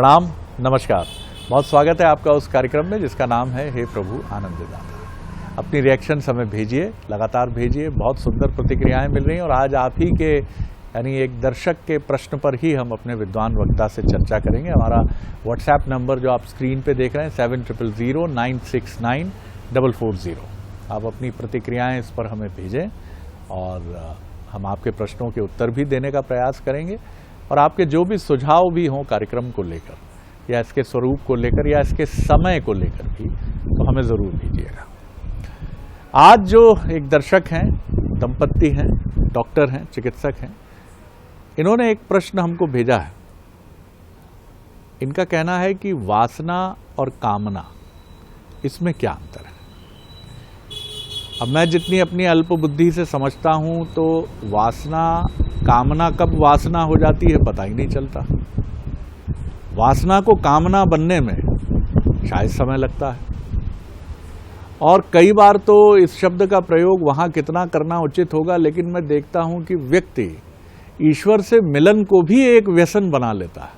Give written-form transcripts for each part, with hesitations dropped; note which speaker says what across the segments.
Speaker 1: प्रणाम, नमस्कार। बहुत स्वागत है आपका उस कार्यक्रम में जिसका नाम है हे प्रभु आनंद दाता। अपनी रिएक्शंस हमें भेजिए, लगातार भेजिए। बहुत सुंदर प्रतिक्रियाएं मिल रही हैं और आज आप ही के यानी एक दर्शक के प्रश्न पर ही हम अपने विद्वान वक्ता से चर्चा करेंगे। हमारा व्हाट्सएप नंबर जो आप स्क्रीन पे देख रहे हैं 7000969440। आप अपनी प्रतिक्रियाएं इस पर हमें भेजें और हम आपके प्रश्नों के उत्तर भी देने का प्रयास करेंगे। और आपके जो भी सुझाव भी हों कार्यक्रम को लेकर या इसके स्वरूप को लेकर या इसके समय को लेकर भी, तो हमें ज़रूर भेजिएगा। आज जो एक दर्शक हैं, दंपत्ति हैं, डॉक्टर हैं, चिकित्सक हैं, इन्होंने एक प्रश्न हमको भेजा है। इनका कहना है कि वासना और कामना, इसमें क्या अंतर है। अब मैं जितनी अपनी अल्प बुद्धि से समझता हूं तो वासना, कामना कब वासना हो जाती है पता ही नहीं चलता। वासना को कामना बनने में शायद समय लगता है और कई बार तो इस शब्द का प्रयोग वहां कितना करना उचित होगा, लेकिन मैं देखता हूं कि व्यक्ति ईश्वर से मिलन को भी एक व्यसन बना लेता है।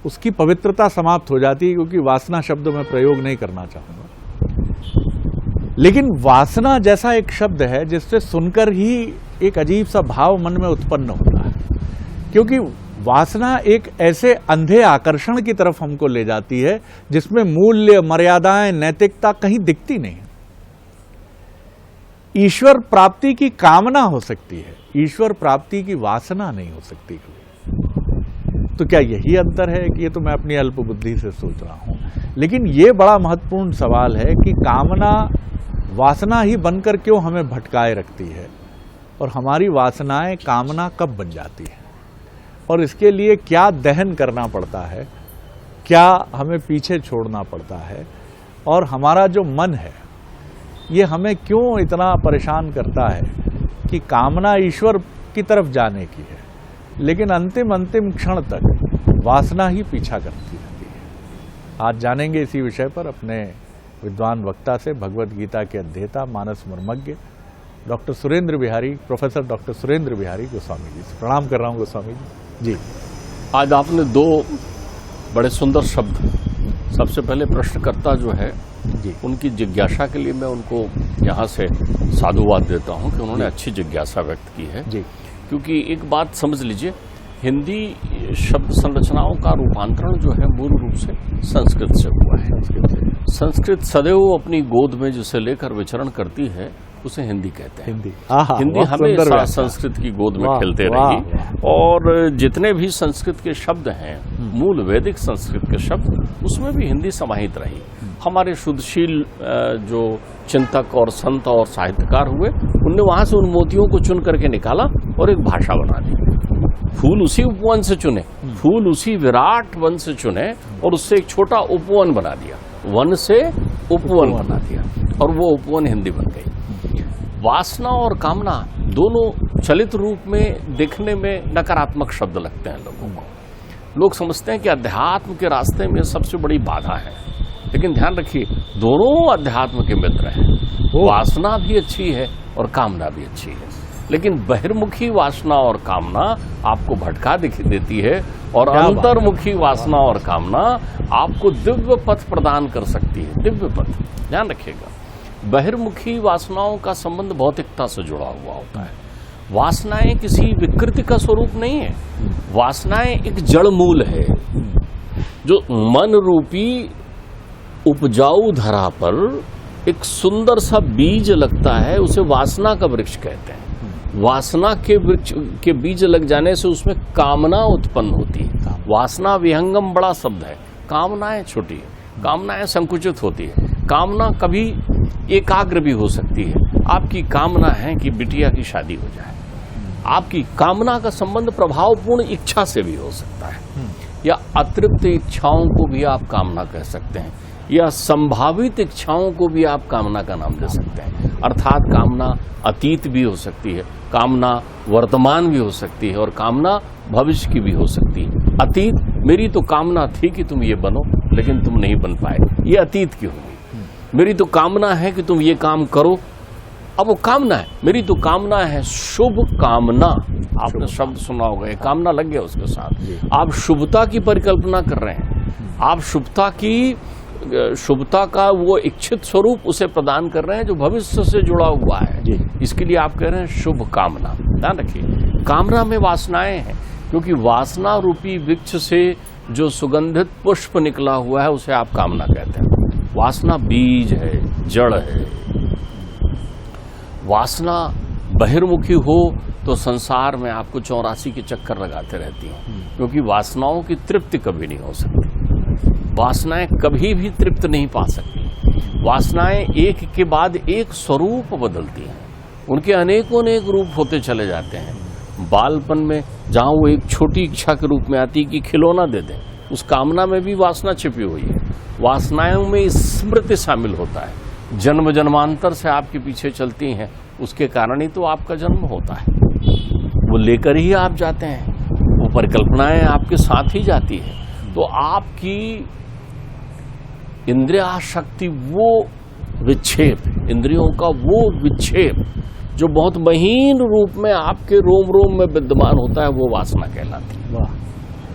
Speaker 1: उसकी पवित्रता समाप्त हो जाती है, क्योंकि वासना शब्द मैं प्रयोग नहीं करना चाहूंगा। लेकिन वासना जैसा एक शब्द है जिससे सुनकर ही एक अजीब सा भाव मन में उत्पन्न होता है, क्योंकि वासना एक ऐसे अंधे आकर्षण की तरफ हमको ले जाती है जिसमें मूल्य, मर्यादाएं, नैतिकता कहीं दिखती नहीं। ईश्वर प्राप्ति की कामना हो सकती है, ईश्वर प्राप्ति की वासना नहीं हो सकती कभी। तो क्या यही अंतर है कि ये तो मैं अपनी अल्प बुद्धि से सोच रहा हूं, लेकिन ये बड़ा महत्वपूर्ण सवाल है कि कामना वासना ही बनकर क्यों हमें भटकाए रखती है और हमारी वासनाएं कामना कब बन जाती है, और इसके लिए क्या दहन करना पड़ता है, क्या हमें पीछे छोड़ना पड़ता है, और हमारा जो मन है ये हमें क्यों इतना परेशान करता है कि कामना ईश्वर की तरफ जाने की है, लेकिन अंतिम क्षण तक वासना ही पीछा करती रहती है। आज जानेंगे इसी विषय पर अपने विद्वान वक्ता से, भगवद गीता के अध्येता, मानस मर्मज्ञ doctor Surendra Bihari, professor doctor Surendra Bihari Goswami ji से। प्रणाम कर रहा हूँ गोस्वामी जी।
Speaker 2: आज आपने दो बड़े सुंदर शब्द, सबसे पहले प्रश्नकर्ता जो है
Speaker 1: जी,
Speaker 2: उनकी जिज्ञासा के लिए मैं उनको यहाँ से साधुवाद देता हूँ कि उन्होंने अच्छी जिज्ञासा व्यक्त की है
Speaker 1: जी।
Speaker 2: क्योंकि एक बात समझ लीजिए, हिंदी शब्द संरचनाओं का रूपांतरण जो है मूल रूप से संस्कृत से हुआ है। संस्कृत सदैव अपनी गोद में जिसे लेकर विचरण करती है उसे हिंदी कहते हैं। हिंदी हमेशा संस्कृत की गोद में खेलते रही और जितने भी संस्कृत के शब्द हैं, मूल वैदिक संस्कृत के शब्द, उसमें भी हिंदी समाहित रही। हमारे शुद्धशील जो चिंतक और संत और साहित्यकार हुए, उनने वहां से उन मोतियों को चुन करके निकाला और एक भाषा बना दी। फूल उसी उपवन से चुने, फूल उसी विराट वन से चुने और उससे एक छोटा उपवन बना दिया, वन से उपवन बना दिया और वो उपवन हिंदी बन गई। वासना और कामना दोनों चलित रूप में देखने में नकारात्मक शब्द लगते हैं लोगों को। लोग समझते हैं कि अध्यात्म के रास्ते में सबसे बड़ी बाधा है, लेकिन ध्यान रखिए दोनों अध्यात्म के मित्र हैं। वासना भी अच्छी है और कामना भी अच्छी है, लेकिन बहिर्मुखी वासना और कामना आपको भटका देती है और अंतर्मुखी वासना और कामना आपको दिव्य पथ प्रदान कर सकती है। दिव्य पथ, ध्यान रखिएगा, बहिर्मुखी वासनाओं का संबंध भौतिकता से जुड़ा हुआ होता है। वासनाएं किसी विकृति का स्वरूप नहीं है, वासनाएं एक जड़ मूल है जो मन रूपी उपजाऊ धरा पर एक सुंदर सा बीज लगता है, उसे वासना का वृक्ष कहते हैं। वासना के वृक्ष के बीज लग जाने से उसमें कामना उत्पन्न होती है। वासना विहंगम बड़ा शब्द है, कामनाएं छोटी है, कामनाएं संकुचित होती है। कामना कभी एकाग्र भी हो सकती है। आपकी कामना है कि बिटिया की शादी हो जाए, आपकी कामना का संबंध प्रभावपूर्ण इच्छा से भी हो सकता है, या अतिरिक्त इच्छाओं को भी आप कामना कह सकते हैं, या संभावित इच्छाओं को भी आप कामना का नाम दे सकते हैं। अर्थात कामना अतीत भी हो सकती है, कामना वर्तमान भी हो सकती है और कामना भविष्य की भी हो सकती है। अतीत, मेरी तो कामना थी कि तुम ये बनो लेकिन तुम नहीं बन पाए, ये अतीत की होगी। मेरी तो कामना है कि तुम ये काम करो, अब वो कामना है। मेरी तो कामना है शुभ कामना, आपने शब्द सुना होगा, कामना लग गया उसके साथ। आप शुभता की परिकल्पना कर रहे हैं, आप शुभता का वो इच्छित स्वरूप उसे प्रदान कर रहे हैं जो भविष्य से जुड़ा हुआ है। इसके लिए आप कह रहे हैं शुभ कामना। ध्यान रखिए, कामना में वासनाएं हैं, क्योंकि वासना रूपी वृक्ष से जो सुगंधित पुष्प निकला हुआ है उसे आप कामना कहते हैं। वासना बीज है, जड़ है। वासना बहिर्मुखी हो तो संसार में आपको 84 के चक्कर लगाते रहती हैं, क्योंकि वासनाओं की तृप्ति कभी नहीं हो सकती। वासनाएं कभी भी तृप्त नहीं पा सकती। वासनाएं एक के बाद एक स्वरूप बदलती हैं, उनके अनेकों रूप होते चले जाते हैं। बालपन में जहां वो एक छोटी इच्छा के रूप में आती कि खिलौना दे दें, उस कामना में भी वासना छिपी हुई है। वासनाओं में स्मृति शामिल होता है, जन्म जन्मांतर से आपके पीछे चलती हैं, उसके कारण ही तो आपका जन्म होता है। वो लेकर ही आप जाते हैं, वो परिकल्पनाएं आपके साथ ही जाती है। तो आपकी इंद्रियाशक्ति, वो विक्षेप, इंद्रियों का वो विक्षेप जो बहुत महीन रूप में आपके रोम रोम में विद्यमान होता है, वो वासना कहलाती है।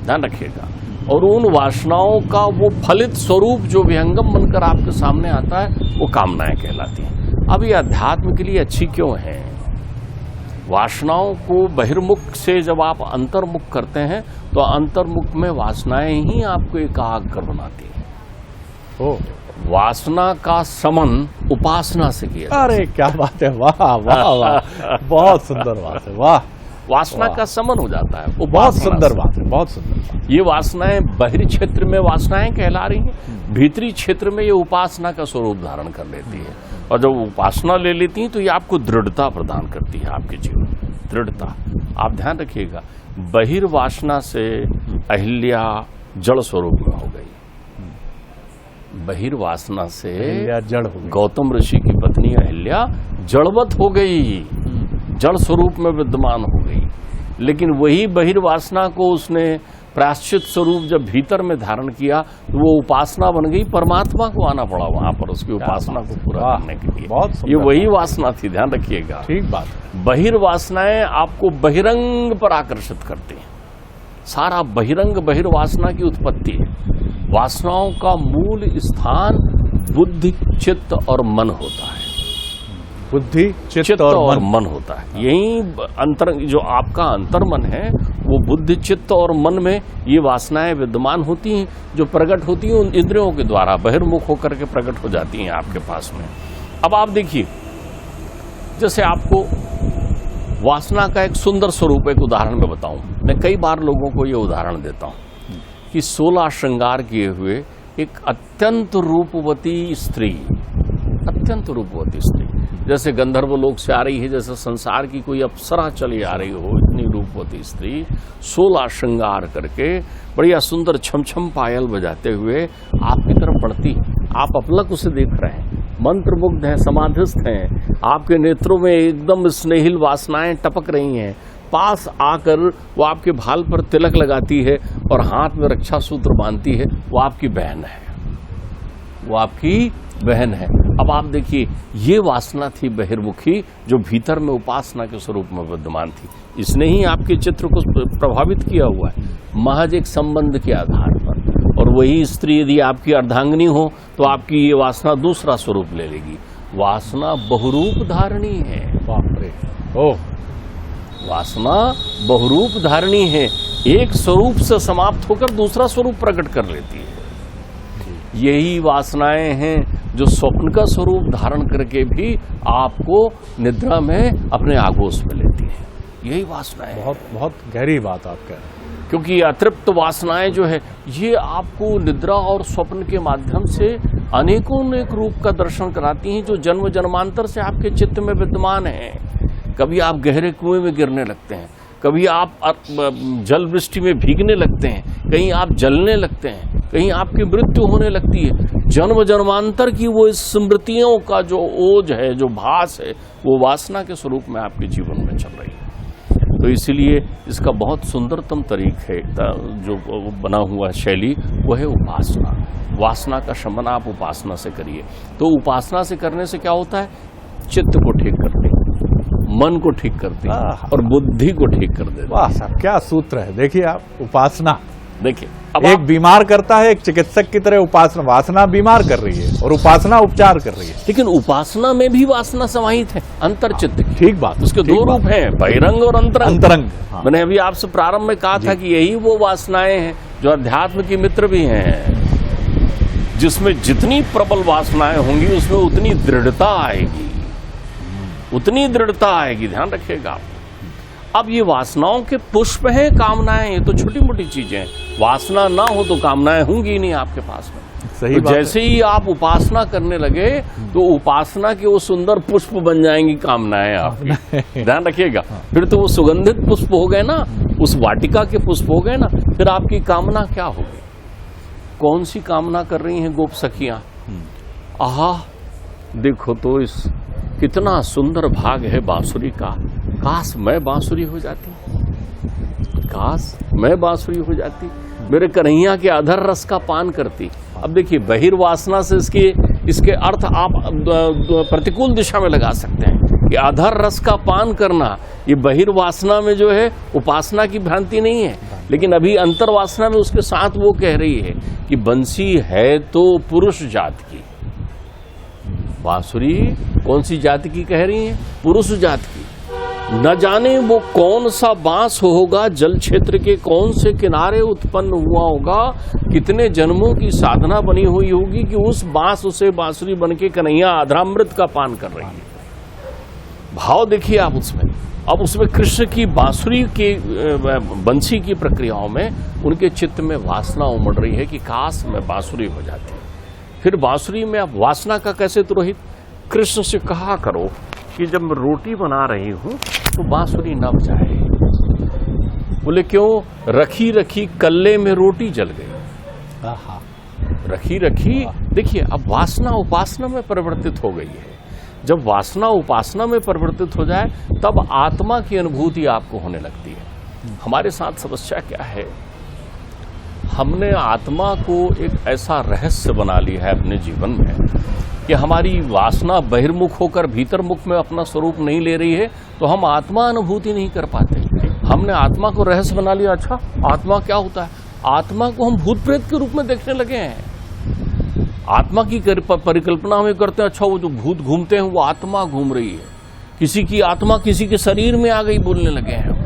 Speaker 2: ध्यान रखिएगा। और उन वासनाओं का वो फलित स्वरूप जो विहंगम बनकर आपके सामने आता है, वो कामनाएं कहलाती हैं। अब ये अध्यात्म के लिए अच्छी क्यों है? वासनाओं को बहिर्मुख से जब आप अंतर्मुख करते हैं तो अंतर्मुख में वासनाएं ही आपको एकाग्र बनाती हैं। वासना का समन उपासना से किया।
Speaker 1: अरे क्या बात है, वाह वाह वाह, बहुत सुंदर बात है, वाह।
Speaker 2: वासना का समन हो जाता है, वो
Speaker 1: बहुत सुंदर बात है, बहुत सुंदर बात।
Speaker 2: ये वासनाएं बाहरी क्षेत्र में वासनाएं कहला रही हैं, भीतरी क्षेत्र में ये उपासना का स्वरूप धारण कर लेती है। और जब उपासना ले लेती हैं तो ये आपको दृढ़ता प्रदान करती है, आपके जीवन दृढ़ता। आप ध्यान रखिएगा, बहिर्वासना से अहिल्या जड़ स्वरूप में हो गई। बहिर्वासना से
Speaker 1: जड़ हो गई।
Speaker 2: गौतम ऋषि की पत्नी अहिल्या जड़वत हो गई, जड़ स्वरूप में विद्यमान हो गई। लेकिन वही बहिर्वासना को उसने प्रायश्चित स्वरूप जब भीतर में धारण किया तो वो उपासना बन गई। परमात्मा को आना पड़ा वहां पर उसकी उपासना को पूरा करने के लिए। ये वही वासना थी, ध्यान रखिएगा।
Speaker 1: ठीक बात है।
Speaker 2: बहिर्वासनाएं आपको बहिरंग पर आकर्षित करती हैं। सारा बहिरंग बहिर्वासना की उत्पत्ति है। वासनाओं का मूल स्थान बुद्धि, चित्त और मन होता है।
Speaker 1: बुद्धि, चित्त और
Speaker 2: मन होता है। यही अंतर, जो आपका अंतर्मन है, वो बुद्धि, चित्त और मन में ये वासनाएं विद्यमान होती हैं, जो प्रकट होती हैं उन इंद्रियों के द्वारा, बहिर्मुख होकर के प्रकट हो जाती हैं आपके पास में। अब आप देखिए, जैसे आपको वासना का एक सुंदर स्वरूप, एक उदाहरण में बताऊं। मैं कई बार लोगों को ये उदाहरण देता हूं कि 16 श्रृंगार किए हुए एक अत्यंत रूपवती स्त्री, अत्यंत रूपवती स्त्री, जैसे गंधर्व लोक से आ रही है, जैसे संसार की कोई अप्सरा चली आ रही हो, इतनी रूपवती स्त्री 16 श्रृंगार करके बढ़िया सुंदर छमछम पायल बजाते हुए आपकी तरफ बढ़ती। आप अपलक उसे देख रहे हैं, मंत्रमुग्ध हैं, समाधिस्थ हैं, आपके नेत्रों में एकदम स्नेहिल वासनाएं टपक रही हैं। पास आकर वो आपके भाल पर तिलक लगाती है और हाथ में रक्षा सूत्र बांधती है। वो आपकी बहन है, वो आपकी बहन है। अब आप देखिए, ये वासना थी बहिर्मुखी, जो भीतर में उपासना के स्वरूप में विद्यमान थी। इसने ही आपके चित्र को प्रभावित किया हुआ है, महज एक संबंध के आधार पर। और वही स्त्री यदि आपकी अर्धांगिनी हो तो आपकी ये वासना दूसरा स्वरूप ले लेगी। वासना बहुरूप धारणी है।
Speaker 1: बाप रे, ओह,
Speaker 2: वासना बहुरूप धारणी है, एक स्वरूप से समाप्त होकर दूसरा स्वरूप प्रकट कर लेती है। यही वासनाएं हैं जो स्वप्न का स्वरूप धारण करके भी आपको निद्रा में अपने आगोश में लेती हैं। यही वासनाएं।
Speaker 1: बहुत बहुत गहरी बात आप कह रहे हैं।
Speaker 2: क्योंकि अतृप्त वासनाएं जो है, ये आपको निद्रा और स्वप्न के माध्यम से अनेकों रूप का दर्शन कराती हैं, जो जन्म जन्मांतर से आपके चित्त में विद्यमान है। कभी आप गहरे कुएं में गिरने लगते हैं, कभी आप जल वृष्टि में भीगने लगते हैं, कहीं आप जलने लगते हैं, कहीं आपकी मृत्यु होने लगती है। जन्म जन्मांतर की वो स्मृतियों का जो ओज है, जो भास है, वो वासना के स्वरूप में आपके जीवन में चल रही है। तो इसीलिए इसका बहुत सुंदरतम तरीका है जो बना हुआ शैली, वो है उपासना। वासना का शमन आप उपासना से करिए। तो उपासना से करने से क्या होता है? चित्त को ठीक करते, मन को ठीक करते और बुद्धि को ठीक कर देते।
Speaker 1: वाह साहब, क्या सूत्र है। देखिए आप, उपासना
Speaker 2: देखिए, अब
Speaker 1: एक बीमार करता है, एक चिकित्सक की तरह उपासना, वासना बीमार कर रही है और उपासना उपचार कर रही है।
Speaker 2: लेकिन उपासना में भी वासना समाहित है, अंतर्चित्त की।
Speaker 1: ठीक बात,
Speaker 2: उसके
Speaker 1: ठीक
Speaker 2: दो
Speaker 1: बात।
Speaker 2: रूप हैं, बहिरंग और अंतरंग।
Speaker 1: अंतरंग, हाँ।
Speaker 2: मैंने अभी आपसे प्रारंभ में कहा था कि यही वो वासनाएं हैं जो अध्यात्म की मित्र भी हैं। जिसमें जितनी प्रबल वासनाएं होंगी उसमें उतनी दृढ़ता आएगी, उतनी दृढ़ता आएगी, ध्यान रखिएगा आप। अब ये वासनाओं के पुष्प हैं कामनाएं, ये तो छोटी मोटी चीजें हैं। वासना ना हो तो कामनाएं होंगी ही नहीं आपके पास में।
Speaker 1: सही
Speaker 2: तो
Speaker 1: बात
Speaker 2: जैसे ही आप उपासना करने लगे तो उपासना के वो सुंदर पुष्प बन जाएंगी कामनाएं आपकी। ध्यान रखिएगा, फिर तो वो सुगंधित पुष्प हो गए ना, उस वाटिका के पुष्प हो गए ना, फिर आपकी कामना क्या होगी? कौन सी कामना कर रही हैं गोप सखियां? आहा, देखो तो इस कितना सुंदर भाग है बांसुरी का, काश मैं बांसुरी हो जाती, काश मैं बांसुरी हो जाती, मेरे कन्हैया के अधर रस का पान करती। अब देखिए, बहिर्वासना से इसके अर्थ आप प्रतिकूल दिशा में लगा सकते हैं कि अधर रस का पान करना, ये बहिर्वासना में जो है उपासना की भ्रांति नहीं है, लेकिन अभी अंतर्वासना में उसके साथ वो कह रही है कि बंसी है तो पुरुष जात की। बांसुरी कौन सी जाति की कह रही है? पुरुष जात की। न जाने वो कौन सा बांस होगा, जल क्षेत्र के कौन से किनारे उत्पन्न हुआ होगा, कितने जन्मों की साधना बनी हुई होगी कि उस बांस उसे बांसुरी बन के कन्हैया अधरामृत का पान कर रही है। भाव देखिए आप उसमें। अब उसमें कृष्ण की बांसुरी के बंसी की प्रक्रियाओं में उनके चित्त में वासना उमड़ रही है कि काश मैं बांसुरी हो जाती। फिर बांसुरी में अब वासना का कैसे तुरोहित? कृष्ण से कहा करो कि जब मैं रोटी बना रही हूं तो बांसुरी न बजाए। बोले क्यों? रखी रखी कल्ले में रोटी जल गई। रखी रखी, देखिए अब वासना उपासना में परिवर्तित हो गई है। जब वासना उपासना में परिवर्तित हो जाए तब आत्मा की अनुभूति आपको होने लगती है। हमारे साथ समस्या क्या है? हमने आत्मा को एक ऐसा रहस्य बना लिया है अपने जीवन में कि हमारी वासना बहिर्मुख होकर भीतरमुख में अपना स्वरूप नहीं ले रही है, तो हम आत्मा अनुभूति नहीं कर पाते। हमने आत्मा को रहस्य बना लिया। अच्छा, आत्मा क्या होता है? आत्मा को हम भूत प्रेत के रूप में देखने लगे हैं। आत्मा की परिकल्पना हमें करते हैं, अच्छा वो जो भूत घूमते हैं वो आत्मा घूम रही है, किसी की आत्मा किसी के शरीर में आ गई बोलने लगे हैं।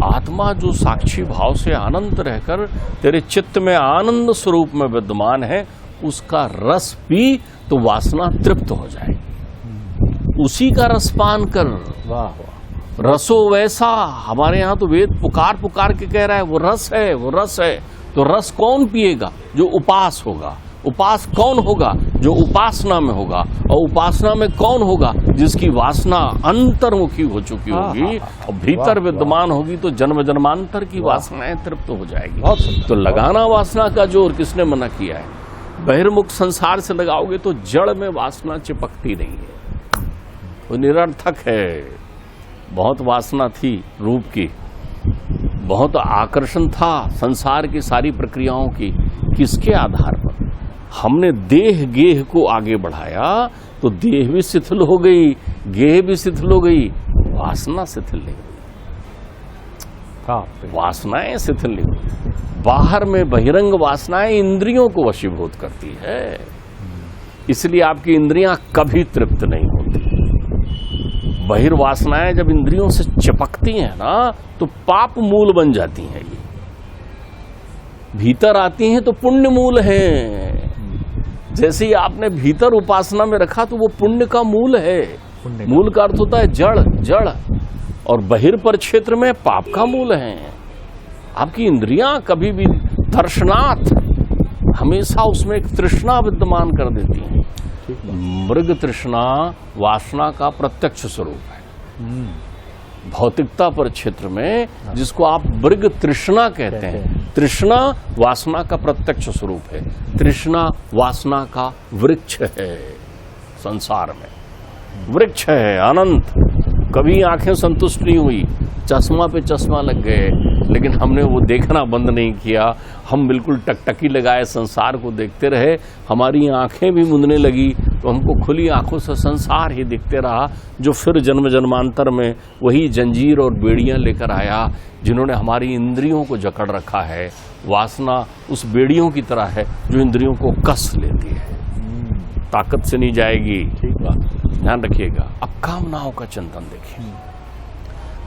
Speaker 2: आत्मा जो साक्षी भाव से अनंत रहकर तेरे चित्त में आनंद स्वरूप में विद्यमान है, उसका रस पी तो वासना तृप्त हो जाएगी। उसी का रसपान कर।
Speaker 1: वाह।
Speaker 2: रसो वैसा, हमारे यहाँ तो वेद पुकार पुकार के कह रहा है वो रस है, वो रस है। तो रस कौन पिएगा? जो उपास होगा। उपास कौन होगा? जो उपासना में होगा। और उपासना में कौन होगा? जिसकी वासना अंतर्मुखी हो चुकी होगी और भीतर विद्यमान होगी, तो जन्म जन्मांतर की वासनाएं तृप्त हो जाएगी। तो लगाना वासना का जोर किसने मना किया है? बहिर्मुख संसार से लगाओगे तो जड़ में वासना चिपकती नहीं है, वो निरर्थक है। बहुत वासना थी रूप की, बहुत आकर्षण था संसार की सारी प्रक्रियाओं की। किसके आधार पर? हमने देह गेह को आगे बढ़ाया तो देह भी शिथिल हो गई, गेह भी शिथिल हो गई, वासना शिथिल नहीं हुई। वासनाएं शिथिल नहीं हुई। बाहर में बहिरंग वासनाएं इंद्रियों को वशीभूत करती है, इसलिए आपकी इंद्रियां कभी तृप्त नहीं होती। बहिर्वासनाएं जब इंद्रियों से चिपकती हैं ना, तो पाप मूल बन जाती हैं। ये भीतर आती हैं तो पुण्य मूल हैं। जैसे ही आपने भीतर उपासना में रखा तो वो पुण्य का मूल है। मूल का अर्थ होता है जड़, जड़, और बहिर्पर क्षेत्र में पाप का मूल है। आपकी इंद्रियां कभी भी दर्शनार्थ हमेशा उसमें एक तृष्णा विद्यमान कर देती हैं। मृग तृष्णा वासना का प्रत्यक्ष स्वरूप है। भौतिकता पर क्षेत्र में जिसको आप मृग तृष्णा कहते हैं, तृष्णा वासना का प्रत्यक्ष स्वरूप है। तृष्णा वासना का वृक्ष है, संसार में वृक्ष है अनंत। कभी आंखें संतुष्ट नहीं हुई, चश्मा पे चश्मा लग गए, लेकिन हमने वो देखना बंद नहीं किया। हम बिल्कुल टकटकी लगाए संसार को देखते रहे, हमारी आंखें भी मुंदने लगी तो हमको खुली आंखों से संसार ही दिखते रहा, जो फिर जन्म जन्मांतर में वही जंजीर और बेड़ियां लेकर आया, जिन्होंने हमारी इंद्रियों को जकड़ रखा है। वासना उस बेड़ियों की तरह है जो इंद्रियों को कस लेती है, ताकत से नहीं जाएगी।
Speaker 1: ठीक बात।
Speaker 2: ध्यान रखिएगा। अब कामनाओं का चिंतन देखिए।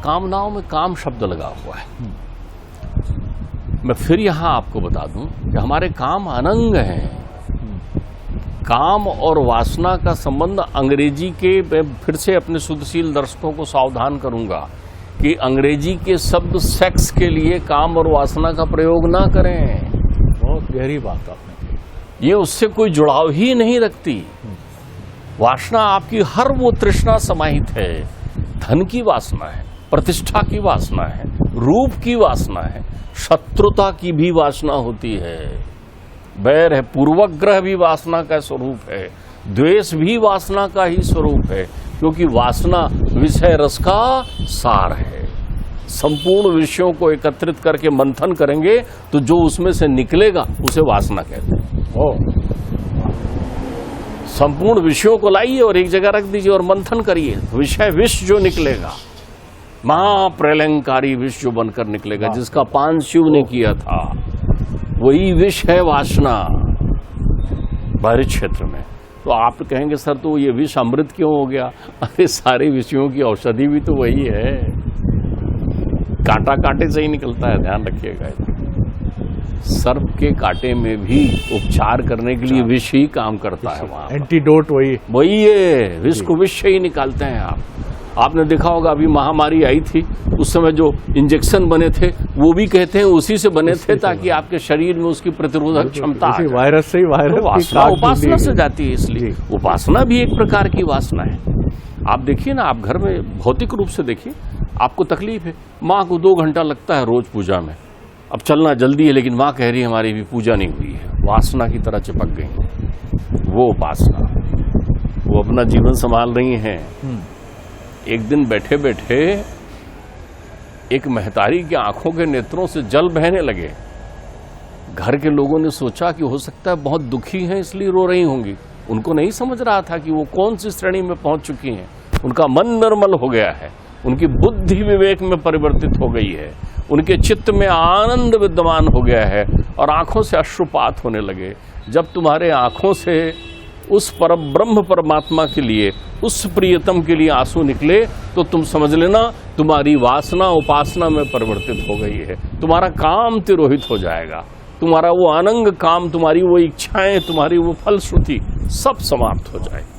Speaker 2: कामनाओं में काम शब्द लगा हुआ है। मैं फिर यहां आपको बता दूं कि हमारे काम अनंग हैं। काम और वासना का संबंध अंग्रेजी के, मैं फिर से अपने शुद्धशील दर्शकों को सावधान करूंगा कि अंग्रेजी के शब्द सेक्स के लिए काम और वासना का प्रयोग ना करें।
Speaker 1: बहुत गहरी बात आपने कही।
Speaker 2: ये उससे कोई जुड़ाव ही नहीं रखती। वासना आपकी हर वो तृष्णा समाहित है। धन की वासना है, प्रतिष्ठा की वासना है, रूप की वासना है, शत्रुता की भी वासना होती है, बैर है, पूर्वग्रह भी वासना का स्वरूप है, द्वेष भी वासना का ही स्वरूप है, क्योंकि वासना विषय रस का सार है। संपूर्ण विषयों को एकत्रित करके मंथन करेंगे तो जो उसमें से निकलेगा उसे वासना कहते हैं। संपूर्ण विषयों को लाइए और एक जगह रख दीजिए और मंथन करिए, विषय विष जो निकलेगा, महाप्रलयंकारी विष जो बनकर निकलेगा, जिसका पान शिव ने किया था, वही विष है वासना बाहरी क्षेत्र में। तो आप कहेंगे सर तो ये विष अमृत क्यों हो गया? अरे सारे विषयों की औषधि भी तो वही है, कांटा कांटे से ही निकलता है। ध्यान रखिएगा। सर्प के कांटे में भी उपचार करने के लिए विष ही काम करता है। वहां
Speaker 1: एंटीडोट वही
Speaker 2: है, विष को विष से ही निकालते हैं। आपने देखा होगा अभी महामारी आई थी, उस समय जो इंजेक्शन बने थे वो भी कहते हैं उसी से बने थे, ताकि आपके शरीर में उसकी प्रतिरोधक क्षमता आ जाए।
Speaker 1: वायरस से ही वायरस
Speaker 2: तो वासना उपासना से जाती है, इसलिए उपासना भी एक प्रकार की वासना है। आप देखिए ना, आप घर में भौतिक रूप से देखिए, आपको तकलीफ है, माँ को 2 घंटा लगता है रोज पूजा में, अब चलना जल्दी है, लेकिन माँ कह रही है हमारी भी पूजा नहीं हुई है, वासना की तरह चिपक गई। वो उपासना, वो अपना जीवन संभाल रही हैं। एक दिन बैठे बैठे एक महतारी की आंखों के नेत्रों से जल बहने लगे। घर के लोगों ने सोचा कि हो सकता है बहुत दुखी हैं इसलिए रो रही होंगी। उनको नहीं समझ रहा था कि वो कौन सी श्रेणी में पहुंच चुकी हैं। उनका मन निर्मल हो गया है, उनकी बुद्धि विवेक में परिवर्तित हो गई है, उनके चित्त में आनंद विद्यमान हो गया है और आंखों से अश्रुपात होने लगे। जब तुम्हारे आंखों से उस परब्रह्म परमात्मा के लिए, उस प्रियतम के लिए आंसू निकले, तो तुम समझ लेना तुम्हारी वासना उपासना में परिवर्तित हो गई है। तुम्हारा काम तिरोहित हो जाएगा, तुम्हारा वो अनंग काम, तुम्हारी वो इच्छाएं, तुम्हारी वो फलश्रुति सब समाप्त हो जाएगी।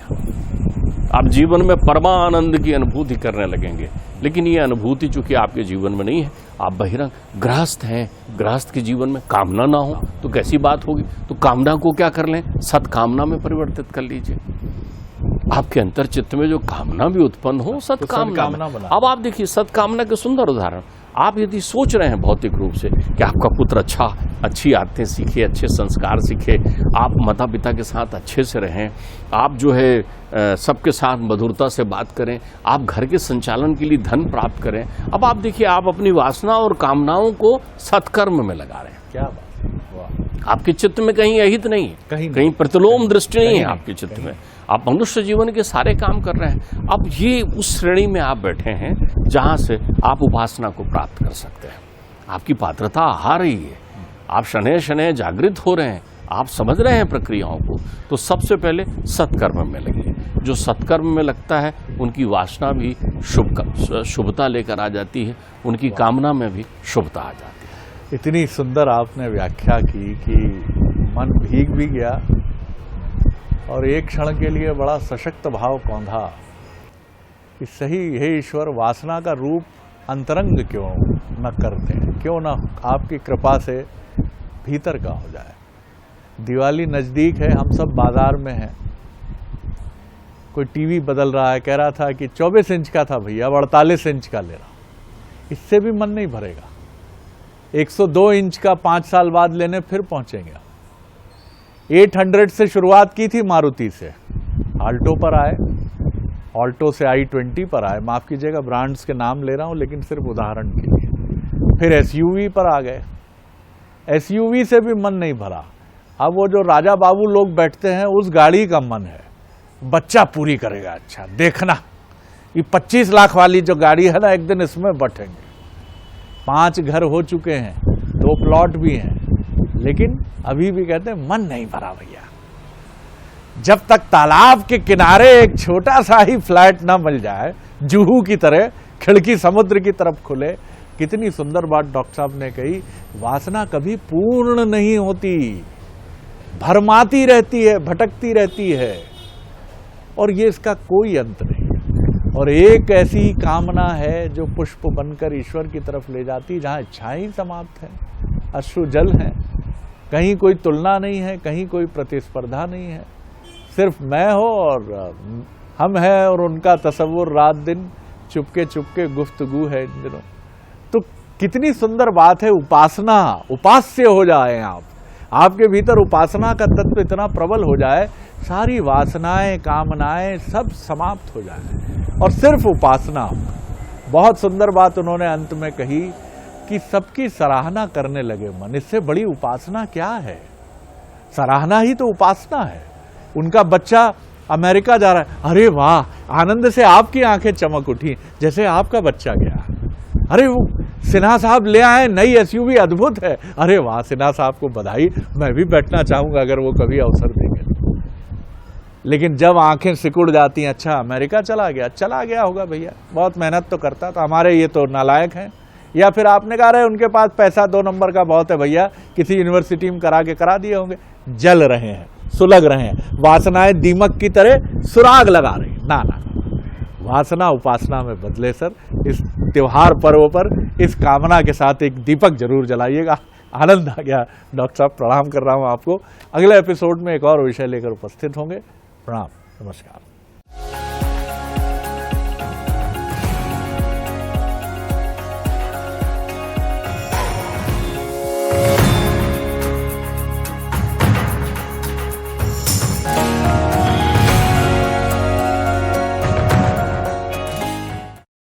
Speaker 2: आप जीवन में परमानंद की अनुभूति करने लगेंगे। लेकिन ये अनुभूति चूंकि आपके जीवन में नहीं है, आप बहिरंग गृहस्थ हैं, गृहस्थ के जीवन में कामना ना हो तो कैसी बात होगी? तो कामना को क्या कर लें? सत्कामना में परिवर्तित कर लीजिए। आपके अंतर चित्त में जो कामना भी उत्पन्न हो, सत्कामना। अब आप देखिए सत्कामना के सुंदर उदाहरण। आप यदि सोच रहे हैं भौतिक रूप से कि आपका पुत्र अच्छी आदतें सीखे, अच्छे संस्कार सीखे, आप माता पिता के साथ अच्छे से रहें, आप जो है सबके साथ मधुरता से बात करें, आप घर के संचालन के लिए धन प्राप्त करें। अब आप देखिए, आप अपनी वासना और कामनाओं को सत्कर्म में लगा रहे हैं। क्या बात! आपके चित्त में कहीं अहित नहीं है, कहीं प्रतिलोम दृष्टि नहीं है आपके चित्त में। आप मनुष्य जीवन के सारे काम कर रहे हैं। अब ये उस श्रेणी में आप बैठे हैं जहां से आप उपासना को प्राप्त कर सकते हैं। आपकी पात्रता आ रही है, आप शनय शनय जागृत हो रहे हैं, आप समझ रहे हैं प्रक्रियाओं को। तो सबसे पहले सत्कर्म में लगिए। जो सत्कर्म में लगता है उनकी वासना भी शुभता लेकर आ जाती है, उनकी कामना में भी शुभता आ जाती है।
Speaker 1: इतनी सुंदर आपने व्याख्या की कि मन भीग भी गया और एक क्षण के लिए बड़ा सशक्त भाव कौंधा कि सही हे ईश्वर, वासना का रूप अंतरंग क्यों न करते हैं, क्यों ना आपकी कृपा से भीतर का हो जाए। दिवाली नज़दीक है, हम सब बाजार में हैं, कोई टीवी बदल रहा है, कह रहा था कि 24 इंच का था भैया, अब 48 इंच का ले रहा। इससे भी मन नहीं भरेगा। 102 इंच का 5 साल बाद लेने फिर पहुंचेंगे। 800 से शुरुआत की थी मारुति से, आल्टो पर आए, ऑल्टो से i20 पर आए, माफ कीजिएगा ब्रांड्स के नाम ले रहा हूं लेकिन सिर्फ उदाहरण के लिए। फिर SUV पर आ गए, SUV से भी मन नहीं भरा। अब वो जो राजा बाबू लोग बैठते हैं उस गाड़ी का मन है, बच्चा पूरी करेगा। अच्छा देखना, ये 25 लाख वाली जो गाड़ी है ना, एक दिन इसमें बैठेंगे। 5 घर हो चुके हैं, 2 प्लॉट भी हैं, लेकिन अभी भी कहते हैं मन नहीं भरा भैया। जब तक तालाब के किनारे एक छोटा सा ही फ्लैट ना मिल जाए, जुहू की तरह खिड़की समुद्र की तरफ खुले। कितनी सुंदर बात डॉक्टर साहब ने कही, वासना कभी पूर्ण नहीं होती, भरमाती रहती है, भटकती रहती है, और ये इसका कोई अंत नहीं। और एक ऐसी कामना है जो पुष्प बनकर ईश्वर की तरफ ले जाती, जहां इच्छाएं ही समाप्त है, अश्रु जल है, कहीं कोई तुलना नहीं है, कहीं कोई प्रतिस्पर्धा नहीं है, सिर्फ मैं हो और हम हैं और उनका तसव्वुर रात दिन, चुपके चुपके गुफ्तगू है इन दिनों। तो कितनी सुंदर बात है, उपासना, उपास्य हो जाए आप, आपके भीतर उपासना का तत्व इतना प्रबल हो जाए, सारी वासनाएं, कामनाएं सब समाप्त हो जाए और सिर्फ उपासना हो। बहुत सुंदर बात उन्होंने अंत में कही कि सबकी सराहना करने लगे मन, इससे बड़ी उपासना क्या है? सराहना ही तो उपासना है। उनका बच्चा अमेरिका जा रहा है, अरे वाह, आनंद से आपकी आंखें चमक उठी जैसे आपका बच्चा गया। अरे वो सिन्हा साहब ले आए नई एसयूवी, अद्भुत है, अरे वाह सिन्हा साहब को बधाई, मैं भी बैठना चाहूंगा अगर वो कभी अवसर देंगे। लेकिन जब आंखें सिकुड़ जाती हैं, अच्छा अमेरिका चला गया होगा भैया, बहुत मेहनत तो करता था, हमारे ये तो नालायक हैं। या फिर आपने कहा रहे उनके पास पैसा 2 नंबर का बहुत है भैया, किसी यूनिवर्सिटी में करा दिए होंगे। जल रहे हैं, सुलग रहे हैं, वासनाएं दीमक की तरह सुराग लगा रही। ना, वासना उपासना में बदले सर। इस त्योहार पर्व पर इस कामना के साथ एक दीपक जरूर जलाइएगा। आनंद आ गया। डॉक्टर साहब प्रणाम कर रहा हूं आपको। अगले एपिसोड में एक और विषय लेकर उपस्थित होंगे। प्रणाम, नमस्कार।